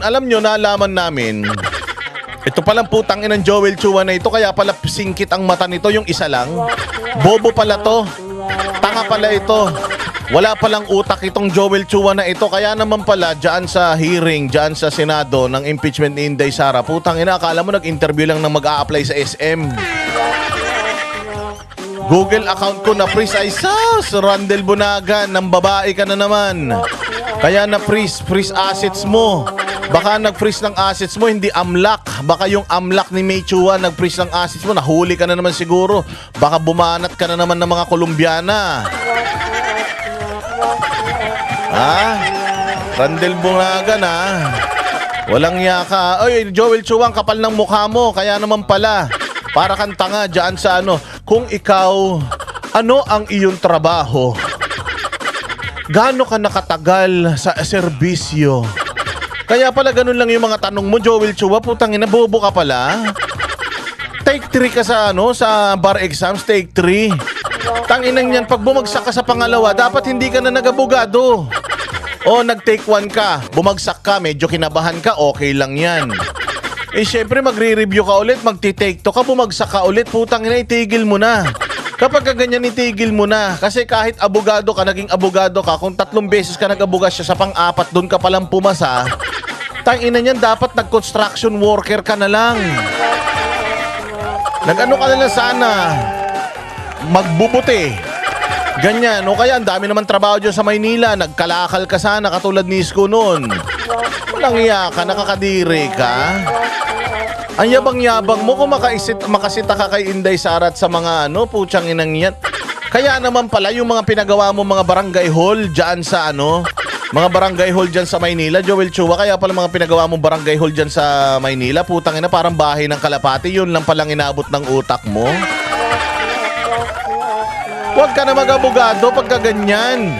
Alam nyo, nalaman namin, ito palang putang inang Joel Chua na ito, kaya pala singkit ang mata nito, yung isa lang. Bobo pala to. Tanga pala ito. Wala palang utak itong Joel Chua na ito. Kaya naman pala, dyan sa hearing, dyan sa Senado ng impeachment ni Inday Sara, putang ina, akala mo nag-interview lang na mag-a-apply sa SM. Google account ko na freeze ay sus, Randel Bunagan, ng babae ka na naman. Kaya na freeze assets mo. Baka nag-freeze ng assets mo, hindi amlak. Baka yung amlak ni May Chua nag-freeze ng assets mo, nahuli ka na naman siguro. Baka bumanat ka na naman ng mga Kolumbiana. Ha? Randel Bunagan ha? Walang yaka. Oy, Joel Chua, ang kapal ng mukha mo. Kaya naman pala, para kang tanga dyan sa ano. Kung ikaw, ano ang iyong trabaho? Gaano ka nakatagal sa serbisyo? Kaya pala ganun lang yung mga tanong mo, Joel Chua. Putang ina, bobo ka pala. Take 3 ka sa ano, sa bar exams, take 3. Tanginang yan, pag bumagsak ka sa pangalawa, dapat hindi ka na nag-abogado. O nag-take 1 ka, bumagsak ka, medyo kinabahan ka, okay lang yan. Eh syempre magre-review ka ulit, magti-take 2 ka, bumagsak ka ulit, putang ina, itigil mo na. Kapag ganyan, itigil mo na. Kasi kahit abogado ka, naging abogado ka, kung 3 beses ka nag-aboga siya, sa pang-4 doon ka palang pumasa, tangina niyan, dapat nag-construction worker ka na lang. Nag-ano ka na lang sana, magbubuti. Ganyan. O kaya, ang dami naman trabaho dyan sa Maynila, nagkalakal ka sana, katulad ni Isko noon. Walang iya ka, nakakadiri ka. Ang yabang-yabang mo kung makasita ka kay Inday Sara at sa mga ano, putyang inang yan. Kaya naman pala yung mga pinagawa mo mga barangay hall dyan sa ano, mga barangay hall dyan sa Maynila, Joel Chua, kaya pala mga pinagawa mo barangay hall dyan sa Maynila, putang ina, parang bahay ng kalapati, yun lang palang inabot ng utak mo. Huwag ka na mag-abogado pagka ganyan.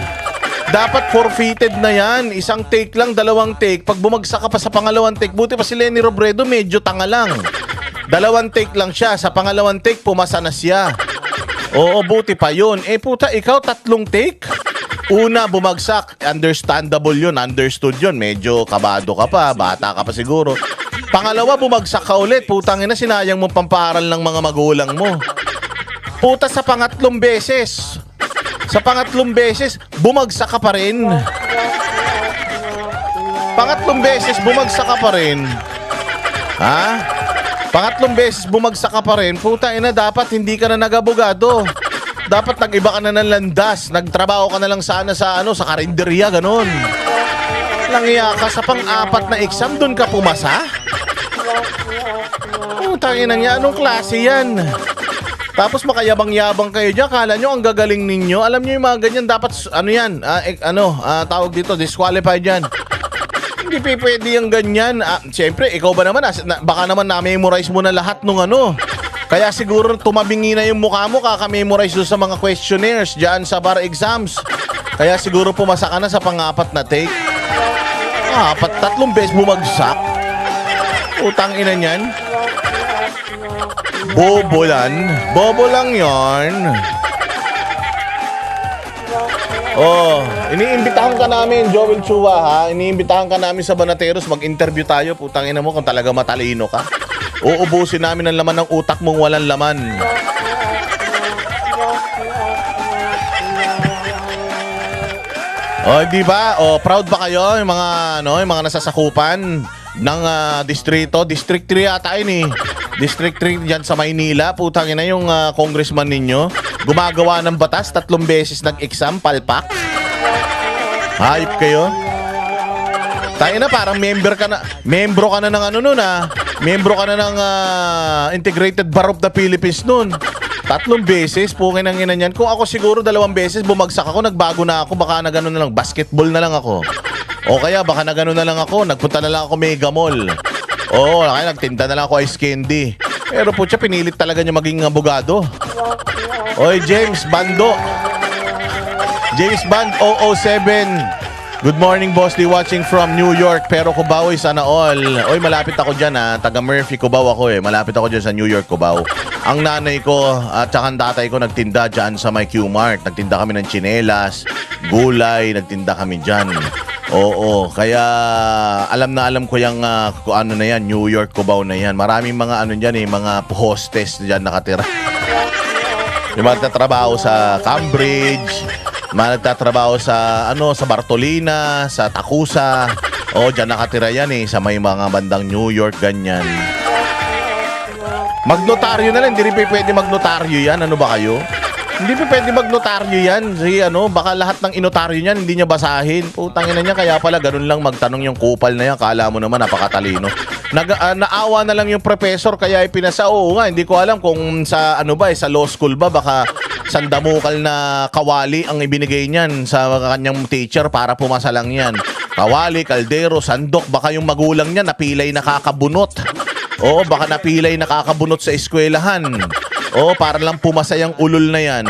Dapat forfeited na yan. Isang take lang, 2 take. Pag bumagsak ka pa sa pangalawang take, buti pa si Lenny Robredo, medyo tanga lang. 2 take lang siya. Sa pangalawang take, pumasa na siya. Oo, buti pa yun. Eh puta, ikaw 3 take? Una, bumagsak. Understandable yun, understood yun. Medyo kabado ka pa, bata ka pa siguro. Pangalawa, bumagsak ka ulit. Putang ina, sinayang mo pamparal ng mga magulang mo. Puta, sa pangatlong beses. Sa pangatlong beses, bumagsak ka pa rin. Pangatlong beses, bumagsak ka pa rin. Ha? Pangatlong beses, bumagsak ka pa rin. Puta ina, dapat hindi ka na nag-abogado. Dapat nag-iba ka na ng landas. Nagtrabaho ka na lang sana sa ano, sa karinderya, ganun. Langya ka sa pang-4 na exam, dun ka pumasa? Puta ina niya, anong klase yan? Tapos makayabang-yabang kayo dyan, kala nyo ang gagaling ninyo. Alam nyo yung mga ganyan, dapat ano yan, tawag dito, disqualified yan. Hindi pwede yung ganyan. Siyempre, ikaw ba naman, baka naman na-memorize mo na lahat nung ano. Kaya siguro tumabingi na yung mukha mo, kaka-memorize doon sa mga questionnaires dyan sa bar exams. Kaya siguro pumasa ka na sa pang-4 na take. 3 beses bumagsak. Utang ina niyan. Bobo lang yarn. Oh, iniimbitahan ka namin, Joel Chua, ha? Iniimbitahan ka namin sa Banateros, mag-interview tayo. Putang ina mo kung talaga matalino ka. Uubusin namin ang laman ng utak mong walang laman. Oh, di ba? Oh, proud ba kayo yung mga yung mga nasasakupan ng distrito? District 3 yata yun eh. District 3 dyan sa Maynila. Putang ina yung congressman ninyo. Gumagawa ng batas, 3 beses nag-exam, palpak. Hayop kayo. Tayo na, parang membro ka na ng ano nun Membro ka na ng Integrated Bar of the Philippines nun. 3 beses, pukin ang ina niyan. Kung ako siguro 2 beses, bumagsak ako, nagbago na ako, baka na gano'n na lang, basketball na lang ako. O kaya baka na gano'n na lang ako, nagpunta na lang ako Mega Mall. Oo, kaya nagtinda na lang ako ice candy. Pero po siya, pinilit talaga niya maging abogado. Oy, James Bando. James Band 007. Good morning, boss. Watching from New York. Pero Cubao, sana all. Oy, malapit ako dyan Taga Murphy, Cubao ako Malapit ako dyan sa New York, Cubao. Ang nanay ko at saka ang tatay ko nagtinda dyan sa my Q-Mart. Nagtinda kami ng tsinelas, gulay, nagtinda kami dyan. Oo, kaya alam ko yung kung ano na yan, New York, Cubao na yan. Maraming mga ano dyan mga hostess dyan nakatira. Yung mga nagtatrabaho sa Cambridge, mga nagtatrabaho sa sa Bartolina, sa Takusa. Dyan nakatira yan sa may mga bandang New York, ganyan. Magnotaryo na lang, hindi rin pwede magnotaryo yan. Ano ba kayo? Hindi pa pwede magnotaryo yan. Kasi baka lahat ng inotaryo niyan hindi niya basahin. Putang ina niya, kaya pala ganun lang magtanong yung kupal na yan. Kala mo naman napakatalino. Naawa na lang yung professor kaya ipinasa. Oo nga, hindi ko alam kung sa sa law school ba baka sandamukal na kawali ang ibinigay niyan sa kanyang teacher para pumasa lang yan. Kawali, kaldero, sandok, baka yung magulang niya napilay nakakabunot. Oo, baka napilay nakakabunot sa eskwelahan. Para lang pumasa yung ulol na yan.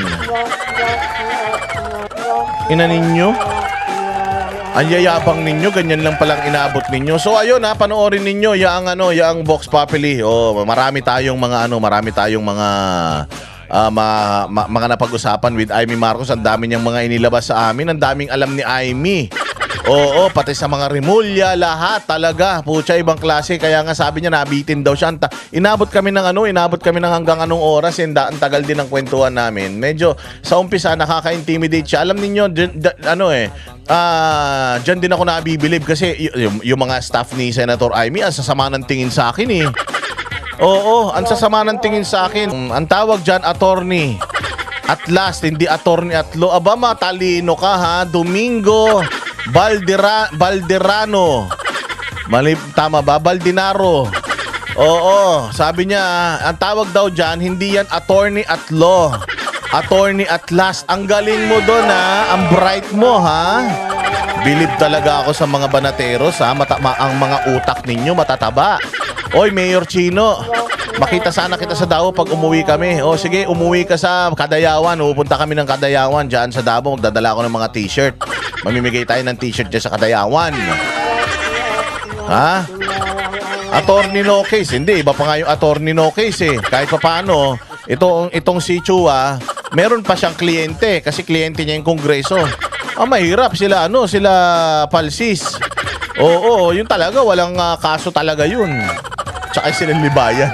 Ina ninyo? Ang yayabang ninyo, ganyan lang palang inabot ninyo. So ayun panoorin ninyo yang Vox Populi. Marami tayong mga mga napag-usapan with Amy Marcos. Ang dami niyang mga inilabas sa amin. Ang daming alam ni Amy. Oo, pati sa mga Rimulya, lahat talaga. Pucha, ibang klase. Kaya nga sabi niya, nabitin daw siya. Inabot kami ng hanggang anong oras. Ang tagal din ng kwentuhan namin. Medyo sa umpisa, nakaka-intimidate siya. Alam niyo dyan din ako nabibilib kasi yung mga staff ni Senator Amy, ang sasama ng tingin sa akin Oo, ang sasama ng tingin sa akin. Ang tawag dyan, attorney. At last, hindi attorney at law. Aba, matalino ka ha. Domingo Balderano. Tama ba? Baldinaro. Oo, sabi niya, ang tawag daw dyan, hindi yan attorney at law. Attorney at last. Ang galing mo doon ang bright mo ha. Bilib talaga ako sa mga banateros ha. Ang mga utak ninyo matataba. Oy, Mayor Chino, makita sana kita sa Davao pag umuwi kami. Sige, umuwi ka sa Kadayawan. Pupunta kami ng Kadayawan. Diyan sa Davao, magdadala ako ng mga t-shirt. Mamimigay tayo ng t-shirt dyan sa Kadayawan. Ha? Attorney no case. Hindi, iba pa nga yung attorney no case Kahit pa paano, itong si Chua, meron pa siyang kliyente. Kasi kliyente niya yung Kongreso. Mahirap sila, sila Palsis. Oo, yun talaga, walang kaso talaga yun. Tsaka silang libayan.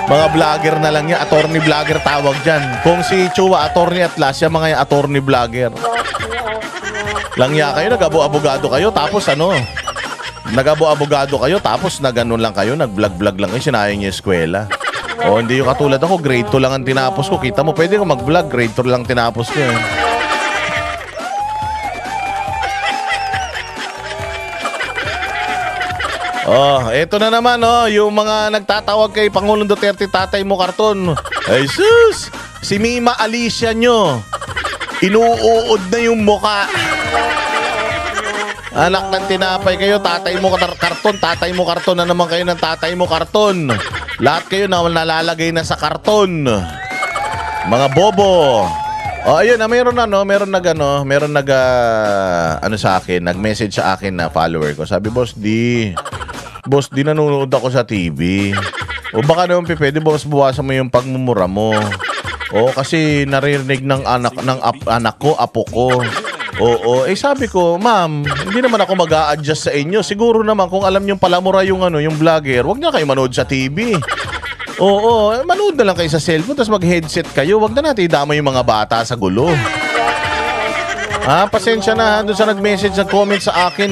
Mga vlogger na lang yan. Attorney vlogger tawag dyan. Kung si Chua, attorney at last, yung mga attorney vlogger. Langya kayo, nag-abo-abogado kayo, tapos nag-abo-abogado kayo, tapos nag-ano lang kayo, nag-vlog-vlog lang kayo, sinayang yung eskwela. Hindi yung katulad ako, grade 2 lang ang tinapos ko. Kita mo, pwede ko mag-vlog, grade 2 lang tinapos ko eto na naman yung mga nagtatawag kay Pangulong Duterte, tatay mo karton. Ay sus, si Mima Alicia nyo, inuuod na yung muka. Anak ng tinapay kayo, tatay mo karton na naman kayo ng tatay mo karton. Lahat kayo na nalalagay na sa karton. Mga bobo. Ayun meron sa akin, nag-message sa akin na follower ko. Sabi, Boss D, nanonood ako sa TV. Baka naman pwede bawasan mo yung pagmumura mo. Kasi naririnig ng anak ko, apo ko. Sabi ko, ma'am, hindi naman ako mag-a-adjust sa inyo. Siguro naman kung alam nyo palamura yung vlogger, wag na kayo manood sa TV. Manood na lang kayo sa cellphone, tapos mag-headset kayo. Wag na natin idama yung mga bata sa gulo. Pasensya na doon sa nag-message, nag-comment sa akin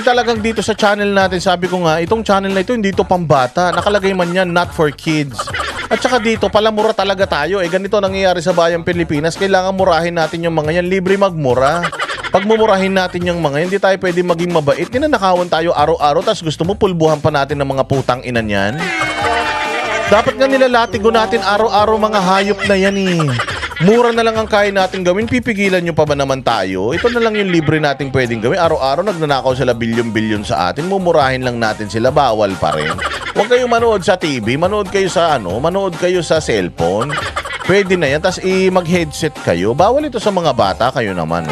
talagang dito sa channel natin, sabi ko nga, itong channel na ito, hindi ito pambata. Nakalagay man yan, not for kids. At saka dito, palamura talaga tayo. Ganito nangyayari sa bayang Pilipinas. Kailangan murahin natin yung mga yan. Libre magmura. Pag mumurahin natin yung mga yan, hindi tayo pwede maging mabait. Ninanakawan tayo araw-araw, tapos gusto mo pulbuhan pa natin ng mga putang ina niyan. Dapat nga nilalatigo natin araw-araw mga hayop na yan Mura na lang ang kaya natin gawin. Pipigilan nyo pa ba naman tayo? Ito na lang yung libre nating pwedeng gawin. Araw-araw nagnanakaw sila bilyon-bilyon sa atin. Mumurahin lang natin sila. Bawal pa rin. Huwag kayong manood sa TV. Manood kayo sa cellphone. Pwede na yan. Tapos mag-headset kayo. Bawal ito sa mga bata. Kayo naman.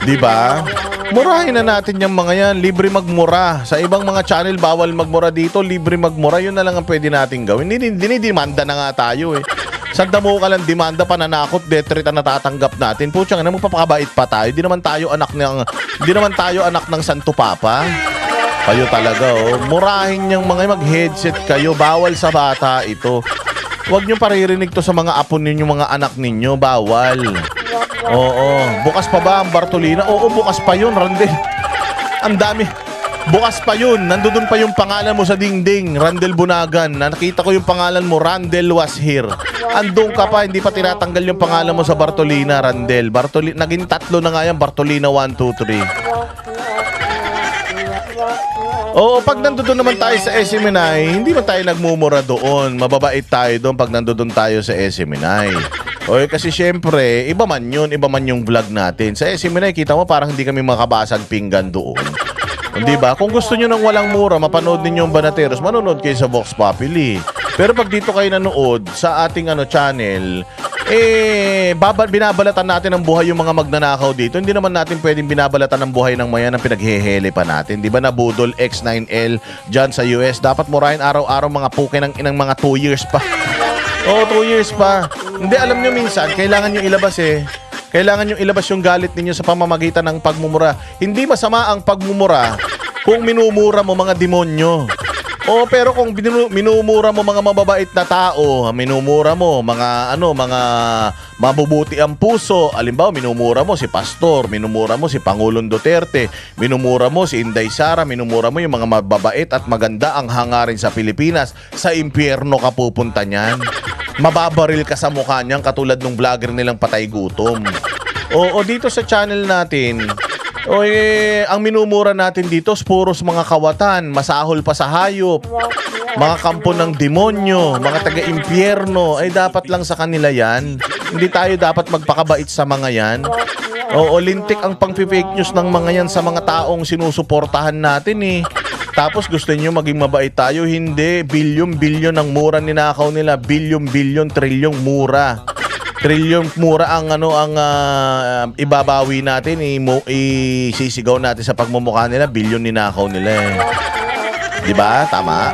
Diba? Murahin na natin yung mga yan. Libre magmura. Sa ibang mga channel, bawal magmura dito. Libre magmura. Yun na lang ang pwede natin gawin. Dinidimanda na nga tayo Sa damo ka lang demanda, pananakot, death threat ang natatanggap natin. Putsang ina, magpapakabait pa tayo. Di naman tayo anak ng Santo Papa. Kayo talaga, oh. Murahin niyang mga mag-headset kayo. Bawal sa bata ito. Huwag niyo paririnig to sa mga apo ninyo, mga anak ninyo. Bawal. Oo. Bukas pa ba ang Bartolina? Oo, bukas pa yun, Randel. Ang dami. Bukas pa yun. Nandoon pa yung pangalan mo sa dingding. Randel Bunagan. Nakita ko yung pangalan mo. Randel was here. Andun ka pa. Hindi pa tinatanggal yung pangalan mo sa Bartolina, Randel. Naging 3 na nga yan. Bartolina 1, 2, 3. Oo, pag nandoon naman tayo sa SMNI, hindi man tayo nagmumura doon. Mababait tayo doon pag nandoon tayo sa SMNI. Okay, kasi syempre, iba man yung vlog natin. Sa SMNI, kita mo parang hindi kami makabasag pinggan doon. Hindi ba? Kung gusto nyo ng walang mura, mapanood ninyo yung Banateros, manonood kayo sa Vox Populi. Pero pag dito kayo nanood sa ating channel, binabalatan natin ang buhay yung mga magnanakaw dito. Hindi naman natin pwedeng binabalatan ang buhay ng mayan ang pinaghehele pa natin. Di ba nabudol X9L dyan sa US? Dapat murahin araw-araw mga puke ng inang mga 2 years pa. Oo, 2 years pa. Hindi, alam nyo minsan, kailangan nyo ilabas Kailangan nyo ilabas yung galit ninyo sa pamamagitan ng pagmumura. Hindi masama ang pagmumura kung minumura mo mga demonyo. O pero kung minumura mo mga mababait na tao, minumura mo mga mga mabubuti ang puso, halimbawa minumura mo si Pastor, minumura mo si Pangulong Duterte, minumura mo si Inday Sara, minumura mo yung mga mababait at maganda ang hangarin sa Pilipinas, sa impyerno ka pupunta niyan. Mababaril ka sa mukha niyan katulad ng vlogger nilang Patay Gutom. O dito sa channel natin, ang minumura natin dito, puros mga kawatan, masahol pa sa hayop, mga kampo ng demonyo, mga taga-impyerno, ay dapat lang sa kanila yan. Hindi tayo dapat magpakabait sa mga yan. Oo, lintik ang pang-fake news ng mga yan sa mga taong sinusuportahan natin Tapos gusto niyo maging mabait tayo? Hindi. Bilyon ang mura ninakaw nila. Bilyon, trilyong mura. Trilyong mura ang ibabawi natin, isisigaw natin sa pagmumukha nila, bilyon ninakaw nila. 'Di ba? Tama?